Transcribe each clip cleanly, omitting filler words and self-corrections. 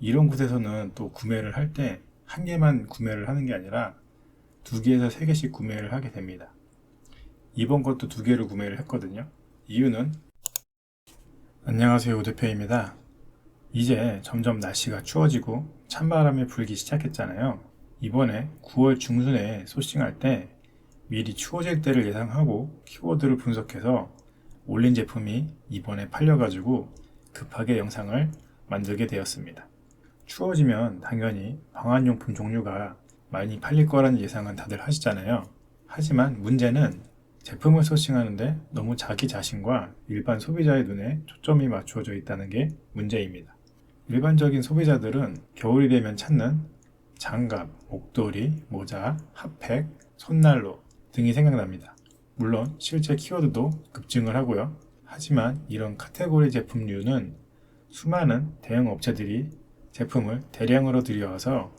이런 곳에서는 또 구매를 할 때 한 개만 구매를 하는 게 아니라 두 개에서 세 개씩 구매를 하게 됩니다. 이번 것도 두 개를 구매를 했거든요. 이유는 안녕하세요, 오대표입니다. 이제 점점 날씨가 추워지고 찬바람이 불기 시작했잖아요. 이번에 9월 중순에 소싱할 때 미리 추워질 때를 예상하고 키워드를 분석해서 올린 제품이 이번에 팔려가지고 급하게 영상을 만들게 되었습니다. 추워지면 당연히 방한용품 종류가 많이 팔릴 거라는 예상은 다들 하시잖아요. 하지만 문제는 제품을 소싱하는데 너무 자기 자신과 일반 소비자의 눈에 초점이 맞추어져 있다는 게 문제입니다. 일반적인 소비자들은 겨울이 되면 찾는 장갑, 목도리, 모자, 핫팩, 손난로 등이 생각납니다. 물론 실제 키워드도 급증을 하고요. 하지만 이런 카테고리 제품류는 수많은 대형 업체들이 제품을 대량으로 들여와서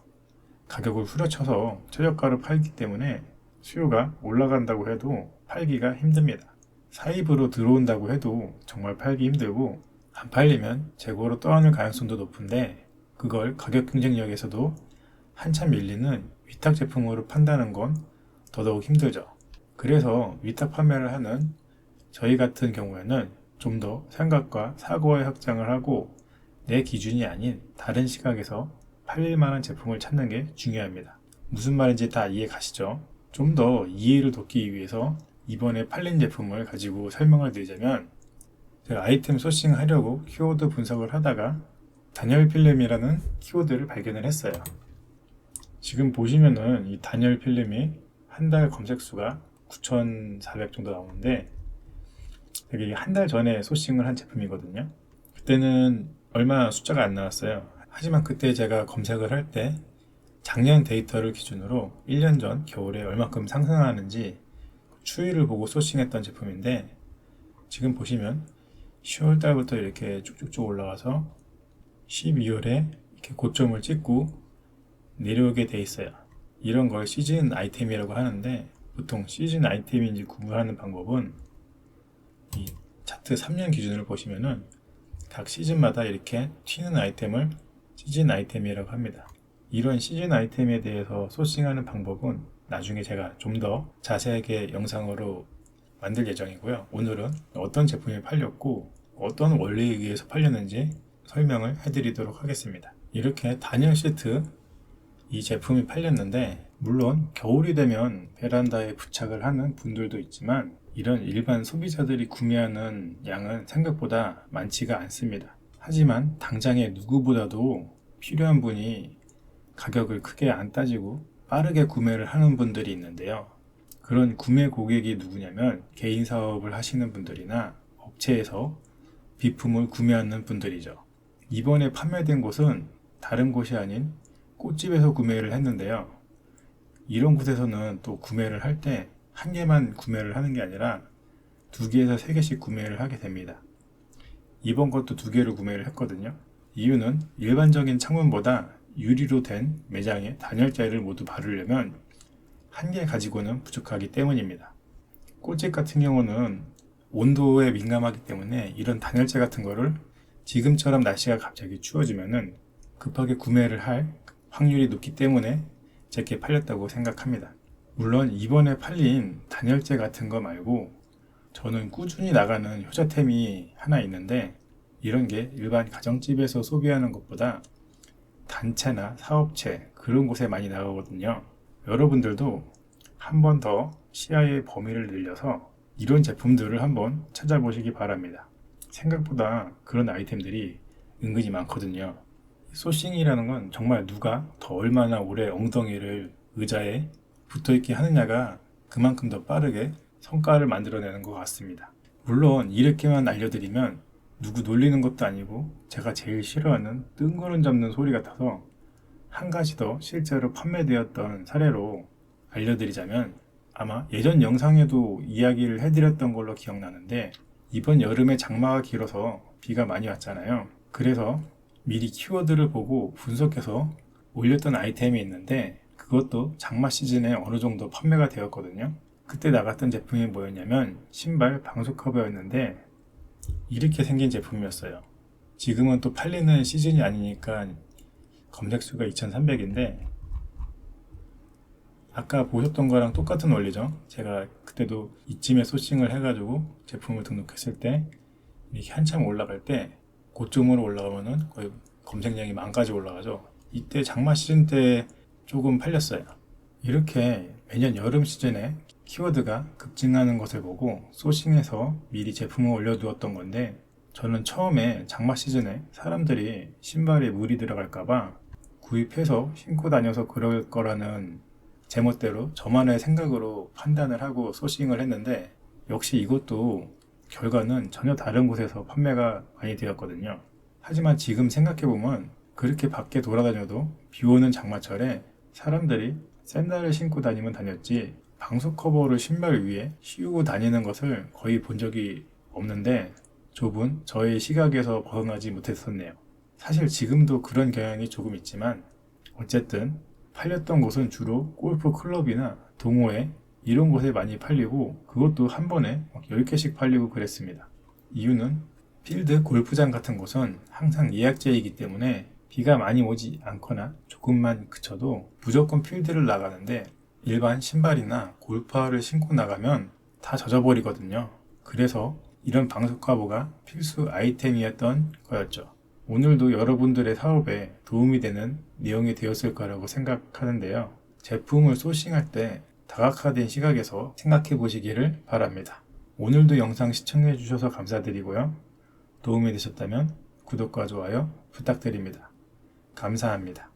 가격을 후려쳐서 최저가로 팔기 때문에 수요가 올라간다고 해도 팔기가 힘듭니다. 사입으로 들어온다고 해도 정말 팔기 힘들고 안 팔리면 재고로 떠안을 가능성도 높은데 그걸 가격 경쟁력에서도 한참 밀리는 위탁 제품으로 판다는 건 더더욱 힘들죠. 그래서 위탁 판매를 하는 저희 같은 경우에는 좀 더 생각과 사고의 확장을 하고 내 기준이 아닌 다른 시각에서 팔릴 만한 제품을 찾는 게 중요합니다. 무슨 말인지 다 이해 가시죠? 좀 더 이해를 돕기 위해서 이번에 팔린 제품을 가지고 설명을 드리자면 제가 아이템 소싱 하려고 키워드 분석을 하다가 단열 필름이라는 키워드를 발견을 했어요. 지금 보시면은 이 단열 필름이 한 달 검색 수가 9,400 정도 나오는데 되게 한 달 전에 소싱을 한 제품이거든요. 그때는 얼마 숫자가 안 나왔어요. 하지만 그때 제가 검색을 할 때 작년 데이터를 기준으로 1년 전 겨울에 얼마큼 상승하는지 추이를 보고 소싱했던 제품인데 지금 보시면 10월 달부터 이렇게 쭉쭉쭉 올라와서 12월에 이렇게 고점을 찍고 내려오게 돼 있어요. 이런 걸 시즌 아이템이라고 하는데 보통 시즌 아이템인지 구분하는 방법은 이 차트 3년 기준으로 보시면은 각 시즌마다 이렇게 튀는 아이템을 시즌 아이템이라고 합니다. 이런 시즌 아이템에 대해서 소싱하는 방법은 나중에 제가 좀 더 자세하게 영상으로 만들 예정이고요. 오늘은 어떤 제품이 팔렸고 어떤 원리에 의해서 팔렸는지 설명을 해드리도록 하겠습니다. 이렇게 단열 시트 이 제품이 팔렸는데 물론 겨울이 되면 베란다에 부착을 하는 분들도 있지만 이런 일반 소비자들이 구매하는 양은 생각보다 많지가 않습니다. 하지만 당장에 누구보다도 필요한 분이 가격을 크게 안 따지고 빠르게 구매를 하는 분들이 있는데요. 그런 구매 고객이 누구냐면 개인 사업을 하시는 분들이나 업체에서 비품을 구매하는 분들이죠. 이번에 판매된 곳은 다른 곳이 아닌 꽃집에서 구매를 했는데요. 이런 곳에서는 또 구매를 할 때 한 개만 구매를 하는 게 아니라 두 개에서 세 개씩 구매를 하게 됩니다. 이번 것도 두 개를 구매를 했거든요. 이유는 일반적인 창문보다 유리로 된 매장에 단열재를 모두 바르려면 한 개 가지고는 부족하기 때문입니다. 꽃집 같은 경우는 온도에 민감하기 때문에 이런 단열재 같은 거를 지금처럼 날씨가 갑자기 추워지면은 급하게 구매를 할 확률이 높기 때문에 제게 팔렸다고 생각합니다. 물론 이번에 팔린 단열재 같은 거 말고 저는 꾸준히 나가는 효자템이 하나 있는데 이런 게 일반 가정집에서 소비하는 것보다 단체나 사업체 그런 곳에 많이 나가거든요. 여러분들도 한 번 더 시야의 범위를 늘려서 이런 제품들을 한번 찾아보시기 바랍니다. 생각보다 그런 아이템들이 은근히 많거든요. 소싱이라는 건 정말 누가 더 얼마나 오래 엉덩이를 의자에 붙어있게 하느냐가 그만큼 더 빠르게 성과를 만들어내는 것 같습니다. 물론 이렇게만 알려드리면 누구 놀리는 것도 아니고 제가 제일 싫어하는 뜬구름 잡는 소리 같아서 한 가지 더 실제로 판매되었던 사례로 알려드리자면 아마 예전 영상에도 이야기를 해드렸던 걸로 기억나는데 이번 여름에 장마가 길어서 비가 많이 왔잖아요. 그래서 미리 키워드를 보고 분석해서 올렸던 아이템이 있는데 그것도 장마 시즌에 어느 정도 판매가 되었거든요. 그때 나갔던 제품이 뭐였냐면 신발 방수 커버였는데 이렇게 생긴 제품이었어요. 지금은 또 팔리는 시즌이 아니니까 검색수가 2300인데 아까 보셨던 거랑 똑같은 원리죠. 제가 그때도 이쯤에 소싱을 해가지고 제품을 등록했을 때 이렇게 한참 올라갈 때 고점으로 올라가면은 거의 검색량이 10,000까지 올라가죠. 이때 장마 시즌 때 조금 팔렸어요. 이렇게 매년 여름 시즌에 키워드가 급증하는 것을 보고 소싱해서 미리 제품을 올려두었던 건데, 저는 처음에 장마 시즌에 사람들이 신발에 물이 들어갈까봐 구입해서 신고 다녀서 그럴 거라는 제멋대로 저만의 생각으로 판단을 하고 소싱을 했는데, 역시 이것도 결과는 전혀 다른 곳에서 판매가 많이 되었거든요. 하지만 지금 생각해보면 그렇게 밖에 돌아다녀도 비 오는 장마철에 사람들이 샌들을 신고 다니면 다녔지 방수 커버를 신발 위에 씌우고 다니는 것을 거의 본 적이 없는데, 좁은 저의 시각에서 벗어나지 못했었네요. 사실 지금도 그런 경향이 조금 있지만 어쨌든 팔렸던 곳은 주로 골프 클럽이나 동호회 이런 곳에 많이 팔리고, 그것도 한 번에 10개씩 팔리고 그랬습니다. 이유는 필드 골프장 같은 곳은 항상 예약제이기 때문에 비가 많이 오지 않거나 조금만 그쳐도 무조건 필드를 나가는데, 일반 신발이나 골프화를 신고 나가면 다 젖어버리거든요. 그래서 이런 방수 커버가 필수 아이템이었던 거였죠. 오늘도 여러분들의 사업에 도움이 되는 내용이 되었을 거라고 생각하는데요. 제품을 소싱할 때 다각화된 시각에서 생각해 보시기를 바랍니다. 오늘도 영상 시청해 주셔서 감사드리고요. 도움이 되셨다면 구독과 좋아요 부탁드립니다. 감사합니다.